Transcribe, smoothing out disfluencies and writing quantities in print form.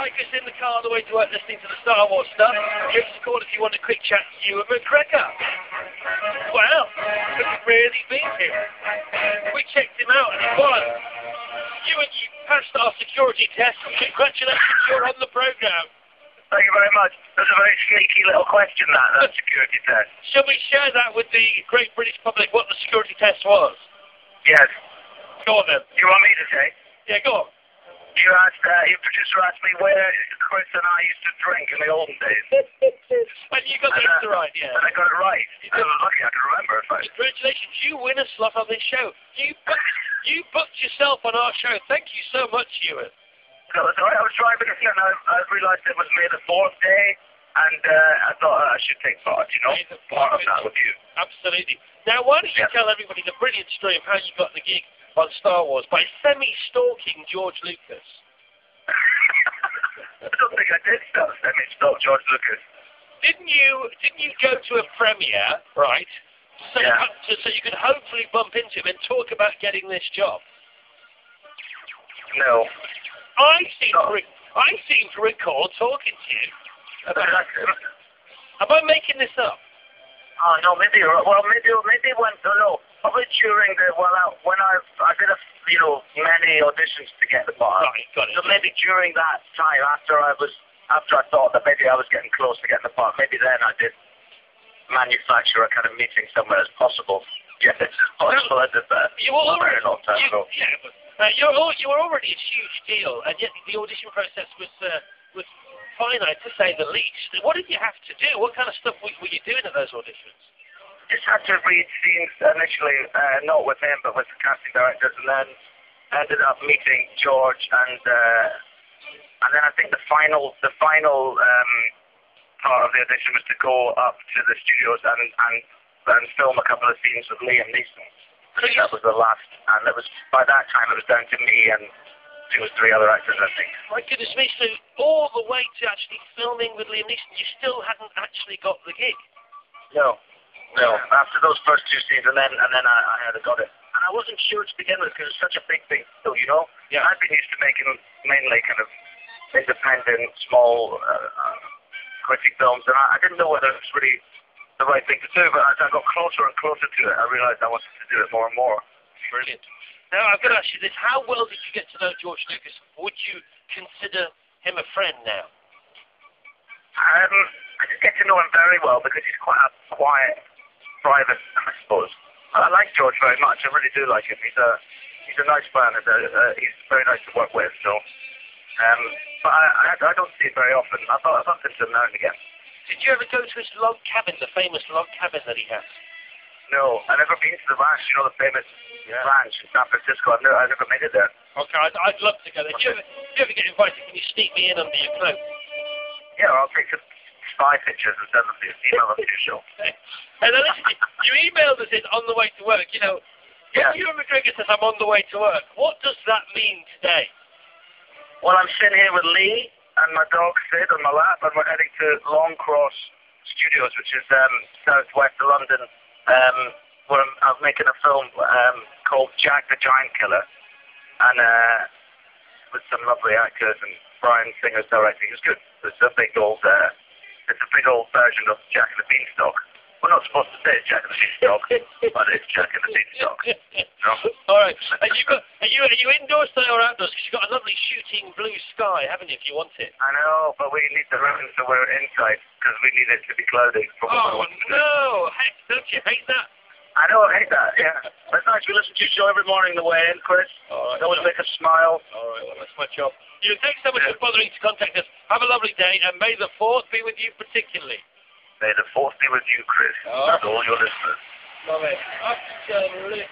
Hi, Chris, in the car on the way to work listening to the Star Wars stuff. Give us a call if you want a quick chat to Ewan McGregor. Well, it's really been here. We checked him out and he was. Ewan, you passed our security test. Congratulations, you're on the programme. Thank you very much. That's a very sneaky little question, that security test. Shall we share that with the great British public, what the security test was? Yes. Go on then. You want me to say? Yeah, go on. Your producer asked me where Chris and I used to drink in the olden days. And you got the answer right, yeah. And I got it right. I was lucky I could remember it. Congratulations, you win a slot on this show. You booked yourself on our show. Thank you so much, Ewan. No, it's all right. I was driving it and I realised it was May the 4th day, and I thought I should take part, part of that with you. Absolutely. Now, why don't you tell everybody the brilliant story of how you got the gig on Star Wars by semi-stalking George Lucas? I don't think I did semi-stalk George Lucas. Didn't you go to a premiere, right? So you could hopefully bump into him and talk about getting this job? No. I seem to recall talking to you about. Am I making this up? Oh no, maybe probably during when I did many auditions to get the part. Right, got it. So maybe during that time, after I thought that maybe I was getting close to getting the part, maybe then I did manufacture a kind of meeting somewhere as possible. Yes, it's possible. I did that. You were already a long time ago. Yeah, but you were already a huge deal, and yet the audition process was finite, to say the least. What did you have to do? What kind of stuff were you doing at those auditions? Just had to read scenes initially, not with him, but with the casting directors, and then ended up meeting George, and then I think the final part of the audition was to go up to the studios and film a couple of scenes with Liam Neeson. So that was the last, and by that time it was down to me and 2 or 3 other actors, I think. My goodness me, so all the way to actually filming with Liam Neeson, you still hadn't actually got the gig? No. After those first 2 scenes, and then I had got it. And I wasn't sure to begin with because it was such a big deal, Yeah. I've been used to making mainly kind of independent, small, gritty films, and I didn't know whether it was really the right thing to do, but as I got closer and closer to it, I realised I wanted to do it more and more. Brilliant. Now, I've got to ask you this. How well did you get to know George Lucas? Would you consider him a friend now? I just get to know him very well because he's quite a quiet, private, I suppose. I like George very much. I really do like him. He's a nice man. He's very nice to work with. So, but I don't see him very often. I bump into him now and again. Did you ever go to his log cabin, the famous log cabin that he has? No, I've never been to the ranch. The famous ranch in San Francisco. I've never made it there. Okay, I'd love to go there. If you ever get invited, can you sneak me in under your cloak? Yeah, I'll take some spy pictures and send them to you. Email them to your show. And then listen, you emailed us in on the way to work. When Ewan McGregor says I'm on the way to work, what does that mean today? Well, I'm sitting here with Lee and my dog Sid on my lap, and we're heading to Long Cross Studios, which is southwest of London, where I'm making a film called Jack the Giant Killer, and with some lovely actors, and Brian Singer's directing. It's good. It's a big old version of Jack and the Beanstalk. We're not supposed to say it's Jack and the Beanstalk, but it's Jack and the Beanstalk. No? All right. Are you indoors today or outdoors? Because you've got a lovely shooting blue sky, haven't you, if you want it? I know, but we need the room so we're inside because we need it to be cloudy. Oh, no. Heck, don't you hate that? I know, I hate that, yeah. But it's nice. We listen to your show every morning the way in, Chris. All right. It always make us smile. All right, well, that's my job. Thanks so much for bothering to contact us. Have a lovely day, and may the 4th be with you particularly. May the 4th be with you, Chris, and all your listeners. Love it. Absolutely.